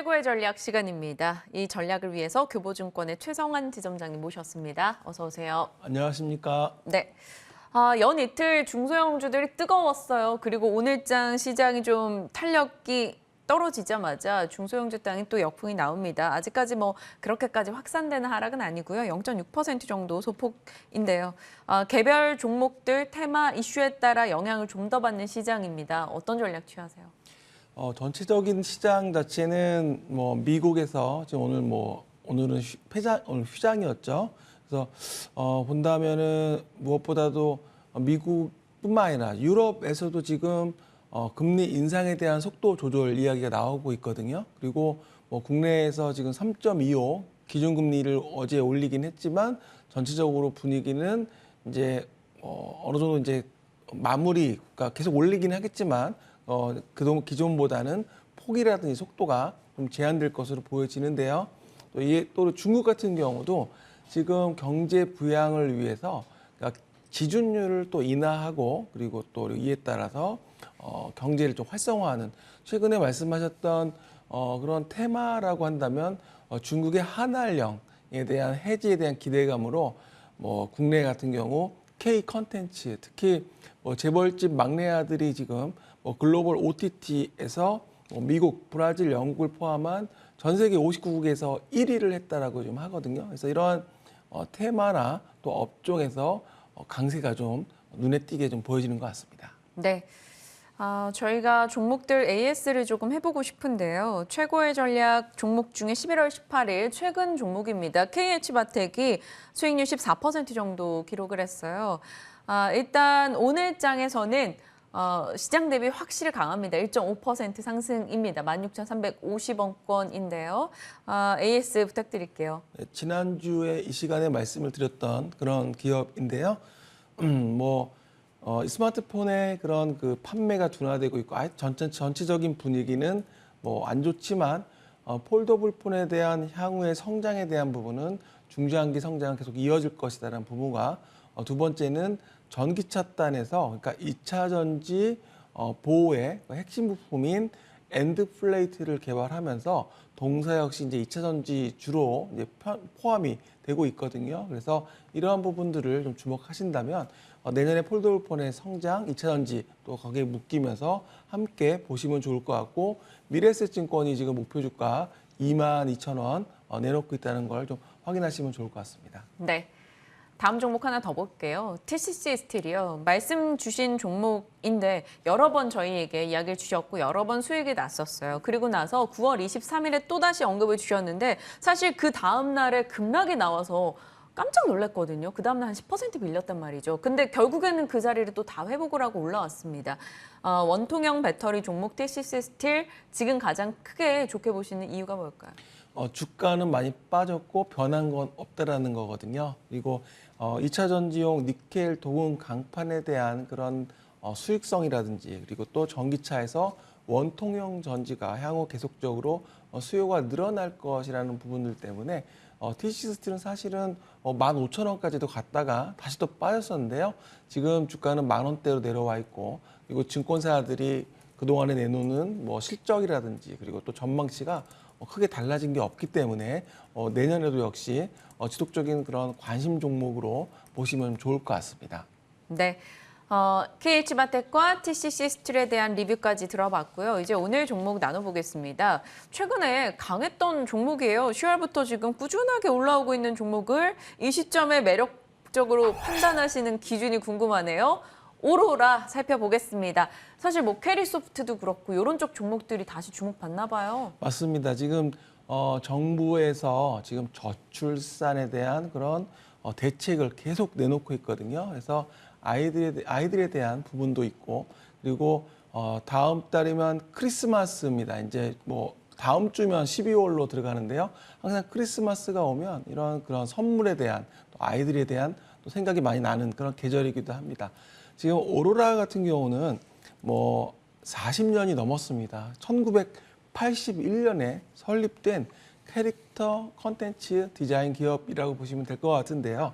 최고의 전략 시간입니다. 이 전략을 위해서 교보증권의 최성환 지점장님 모셨습니다. 어서 오세요. 안녕하십니까. 네. 연 이틀 중소형주들이 뜨거웠어요. 그리고 오늘장 시장이 좀 탄력이 떨어지자마자 중소형주 땅이 또 역풍이 나옵니다. 아직까지 뭐 그렇게까지 확산되는 하락은 아니고요. 0.6% 정도 소폭인데요. 개별 종목들 테마 이슈에 따라 영향을 좀 더 받는 시장입니다. 어떤 전략 취하세요? 전체적인 시장 자체는 뭐 미국에서 지금 오늘은 오늘 휴장이었죠. 그래서 본다면은 무엇보다도 미국뿐만 아니라 유럽에서도 지금 금리 인상에 대한 속도 조절 이야기가 나오고 있거든요. 그리고 뭐 국내에서 지금 3.25 기준금리를 어제 올리긴 했지만 전체적으로 분위기는 이제 어느 정도 이제 마무리가 계속 올리긴 하겠지만 그동안 기존보다는 폭이라든지 속도가 좀 제한될 것으로 보여지는데요. 또 중국 같은 경우도 지금 경제 부양을 위해서 그러니까 지준율을 또 인하하고 그리고 또 이에 따라서 경제를 좀 활성화하는 최근에 말씀하셨던 그런 테마라고 한다면 중국의 한알령에 대한 해지에 대한 기대감으로 뭐 국내 같은 경우 K 컨텐츠 특히 재벌집 막내 아들이 지금 글로벌 OTT에서 미국, 브라질, 영국을 포함한 전 세계 59국에서 1위를 했다라고 좀 하거든요. 그래서 이러한 테마나 또 업종에서 강세가 좀 눈에 띄게 좀 보여지는 것 같습니다. 네. 저희가 종목들 AS를 조금 해보고 싶은데요. 최고의 전략 종목 중에 11월 18일 최근 종목입니다. KH바텍이 수익률 14% 정도 기록을 했어요. 일단 오늘 장에서는 시장 대비 확실히 강합니다. 1.5% 상승입니다. 16,350원권인데요. AS 부탁드릴게요. 네, 지난주에 이 시간에 말씀을 드렸던 그런 기업인데요. 이 스마트폰의 그런 그 판매가 둔화되고 있고 전체적인 분위기는 뭐 안 좋지만 폴더블 폰에 대한 향후의 성장에 대한 부분은 중장기 성장은 계속 이어질 것이다라는 부분과 두 번째는 전기차단에서 그러니까 2차 전지 보호의 핵심 부품인 엔드 플레이트를 개발하면서 동사 역시 이제 2차 전지 주로 이제 포함이 되고 있거든요. 그래서 이러한 부분들을 좀 주목하신다면 내년에 폴더블 폰의 성장, 2차 전지 또 거기에 묶이면서 함께 보시면 좋을 것 같고 미래에셋증권이 지금 목표 주가 22,000원 내놓고 있다는 걸 좀 확인하시면 좋을 것 같습니다. 네. 다음 종목 하나 더 볼게요. TCC 스틸이요. 말씀 주신 종목인데 여러 번 저희에게 이야기를 주셨고 여러 번 수익이 났었어요. 그리고 나서 9월 23일에 또다시 언급을 주셨는데 사실 그 다음 날에 급락이 나와서 깜짝 놀랐거든요. 그 다음날 한 10% 밀렸단 말이죠. 근데 결국에는 그 자리를 또 다 회복을 하고 올라왔습니다. 원통형 배터리 종목 TCC 스틸 지금 가장 크게 좋게 보시는 이유가 뭘까요? 주가는 많이 빠졌고 변한 건 없다라는 거거든요. 그리고 2차 전지용 니켈, 동은 강판에 대한 그런 수익성이라든지 그리고 또 전기차에서 원통형 전지가 향후 계속적으로 수요가 늘어날 것이라는 부분들 때문에 TCC 스틸은 사실은 15,000원까지도 갔다가 다시 또 빠졌었는데요. 지금 주가는 10,000원대로 내려와 있고 그리고 증권사들이 그동안에 내놓는 뭐 실적이라든지 그리고 또 전망치가 크게 달라진 게 없기 때문에 내년에도 역시 지속적인 그런 관심 종목으로 보시면 좋을 것 같습니다. 네. KH바텍과 TCC 스틸에 대한 리뷰까지 들어봤고요. 이제 오늘 종목 나눠보겠습니다. 최근에 강했던 종목이에요. 10월부터 지금 꾸준하게 올라오고 있는 종목을 이 시점에 매력적으로 판단하시는 기준이 궁금하네요. 오로라 살펴보겠습니다. 사실 뭐 캐리소프트도 그렇고 이런 쪽 종목들이 다시 주목받나 봐요. 맞습니다. 지금 정부에서 지금 저출산에 대한 그런 대책을 계속 내놓고 있거든요. 그래서 아이들에 대한 부분도 있고 그리고 다음 달이면 크리스마스입니다. 이제 뭐 다음 주면 12월로 들어가는데요. 항상 크리스마스가 오면 이런 그런 선물에 대한 또 아이들에 대한 또 생각이 많이 나는 그런 계절이기도 합니다. 지금 오로라 같은 경우는 뭐 40년이 넘었습니다. 1981년에 설립된 캐릭터 컨텐츠 디자인 기업이라고 보시면 될 것 같은데요.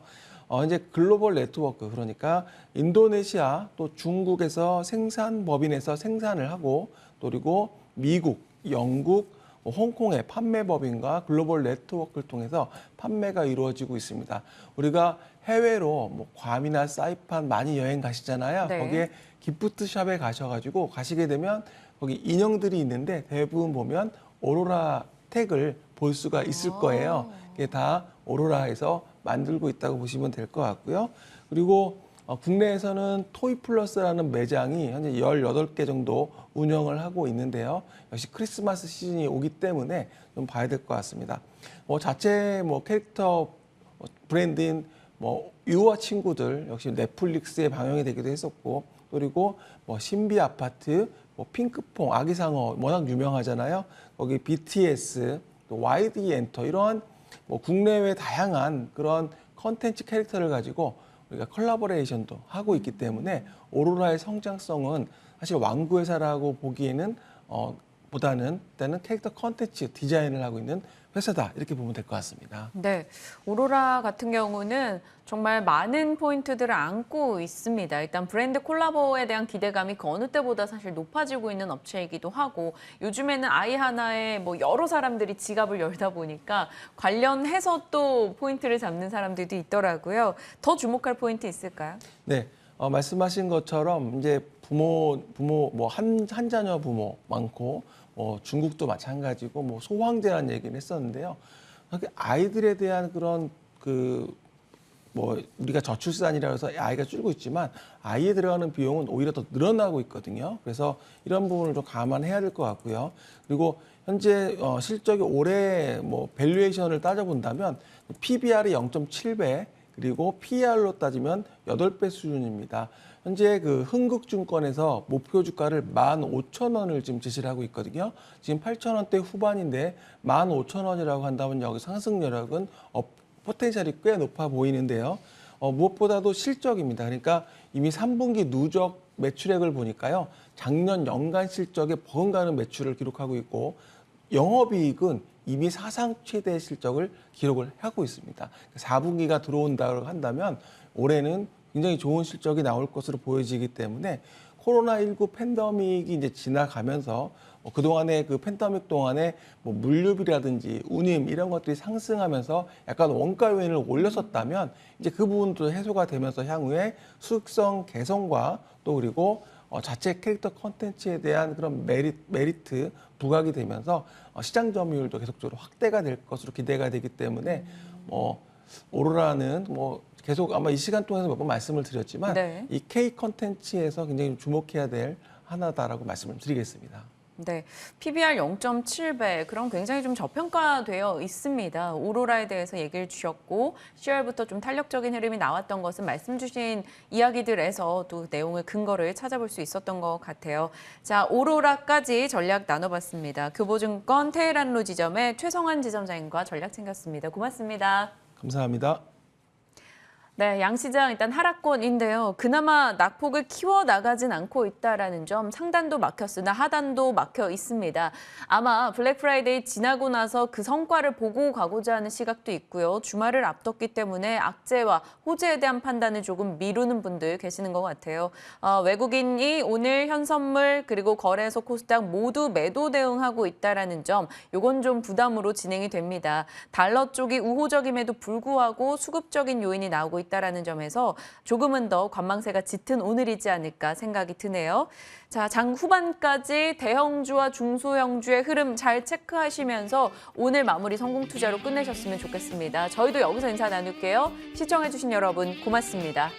이제 글로벌 네트워크 그러니까 인도네시아 또 중국에서 생산 법인에서 생산을 하고 또 그리고 미국, 영국, 홍콩의 판매법인과 글로벌 네트워크를 통해서 판매가 이루어지고 있습니다. 우리가 해외로 뭐 괌이나 사이판 많이 여행 가시잖아요. 네. 거기에 기프트샵에 가시게 되면 거기 인형들이 있는데 대부분 보면 오로라 택을 볼 수가 있을 거예요. 이게 다 오로라에서 만들고 있다고 보시면 될 것 같고요. 그리고 국내에서는 토이플러스라는 매장이 현재 18개 정도 운영을 하고 있는데요. 역시 크리스마스 시즌이 오기 때문에 좀 봐야 될 것 같습니다. 자체 캐릭터 브랜드인 유와 친구들 역시 넷플릭스에 방영이 되기도 했었고, 그리고 신비 아파트, 핑크퐁, 아기상어 워낙 유명하잖아요. 거기 BTS, 또 YD 엔터 이런 국내외 다양한 그런 컨텐츠 캐릭터를 가지고 우리가 컬래버레이션도 하고 있기 때문에 오로라의 성장성은 사실 완구회사라고 보기에는 보다는 일단은 캐릭터 컨텐츠 디자인을 하고 있는 회사다 이렇게 보면 될 것 같습니다. 네, 오로라 같은 경우는 정말 많은 포인트들을 안고 있습니다. 일단 브랜드 콜라보에 대한 기대감이 그 어느 때보다 사실 높아지고 있는 업체이기도 하고, 요즘에는 아이 하나에 여러 사람들이 지갑을 열다 보니까 관련해서 또 포인트를 잡는 사람들도 있더라고요. 더 주목할 포인트 있을까요? 네, 말씀하신 것처럼 이제 부모 한 자녀 부모 많고 중국도 마찬가지고 소황제라는 얘기를 했었는데요. 아이들에 대한 그런 우리가 저출산이라고 해서 아이가 줄고 있지만 아이에 들어가는 비용은 오히려 더 늘어나고 있거든요. 그래서 이런 부분을 좀 감안해야 될 것 같고요. 그리고 현재 실적이 올해 밸류에이션을 따져본다면 PBR이 0.7배, 그리고 PER로 따지면 8배 수준입니다. 현재 흥국증권에서 목표 주가를 15,000원을 지금 제시를 하고 있거든요. 지금 8,000원대 후반인데 15,000원이라고 한다면 여기 상승 여력은 포텐셜이 꽤 높아 보이는데요. 무엇보다도 실적입니다. 그러니까 이미 3분기 누적 매출액을 보니까요. 작년 연간 실적에 버금가는 매출을 기록하고 있고, 영업이익은 이미 사상 최대 실적을 기록을 하고 있습니다. 4분기가 들어온다고 한다면 올해는 굉장히 좋은 실적이 나올 것으로 보여지기 때문에 코로나19 팬데믹이 이제 지나가면서 그동안의 팬데믹 동안에 물류비라든지 운임 이런 것들이 상승하면서 약간 원가 요인을 올렸었다면 이제 그 부분도 해소가 되면서 향후에 수익성 개선과 또 그리고 자체 캐릭터 콘텐츠에 대한 그런 메리트 부각이 되면서 시장 점유율도 계속적으로 확대가 될 것으로 기대가 되기 때문에 오로라는 계속 아마 이 시간 동안에서 몇 번 말씀을 드렸지만 네. 이 K 콘텐츠에서 굉장히 주목해야 될 하나다라고 말씀을 드리겠습니다. 네, PBR 0.7배, 그럼 굉장히 좀 저평가되어 있습니다. 오로라에 대해서 얘기를 주셨고, 10월부터 좀 탄력적인 흐름이 나왔던 것은 말씀 주신 이야기들에서 또 내용의 근거를 찾아볼 수 있었던 것 같아요. 자, 오로라까지 전략 나눠봤습니다. 교보증권 테헤란로 지점의 최성환 지점장님과 전략 챙겼습니다. 고맙습니다. 감사합니다. 네, 양시장 일단 하락권인데요. 그나마 낙폭을 키워나가진 않고 있다라는 점, 상단도 막혔으나 하단도 막혀 있습니다. 아마 블랙 프라이데이 지나고 나서 그 성과를 보고 가고자 하는 시각도 있고요. 주말을 앞뒀기 때문에 악재와 호재에 대한 판단을 조금 미루는 분들 계시는 것 같아요. 외국인이 오늘 현선물 그리고 거래소 코스닥 모두 매도 대응하고 있다라는 점, 요건 좀 부담으로 진행이 됩니다. 달러 쪽이 우호적임에도 불구하고 수급적인 요인이 나오고 있다라는 점에서 조금은 더 관망세가 짙은 오늘이지 않을까 생각이 드네요. 자, 장 후반까지 대형주와 중소형주의 흐름 잘 체크하시면서 오늘 마무리 성공 투자로 끝내셨으면 좋겠습니다. 저희도 여기서 인사 나눌게요. 시청해주신 여러분 고맙습니다.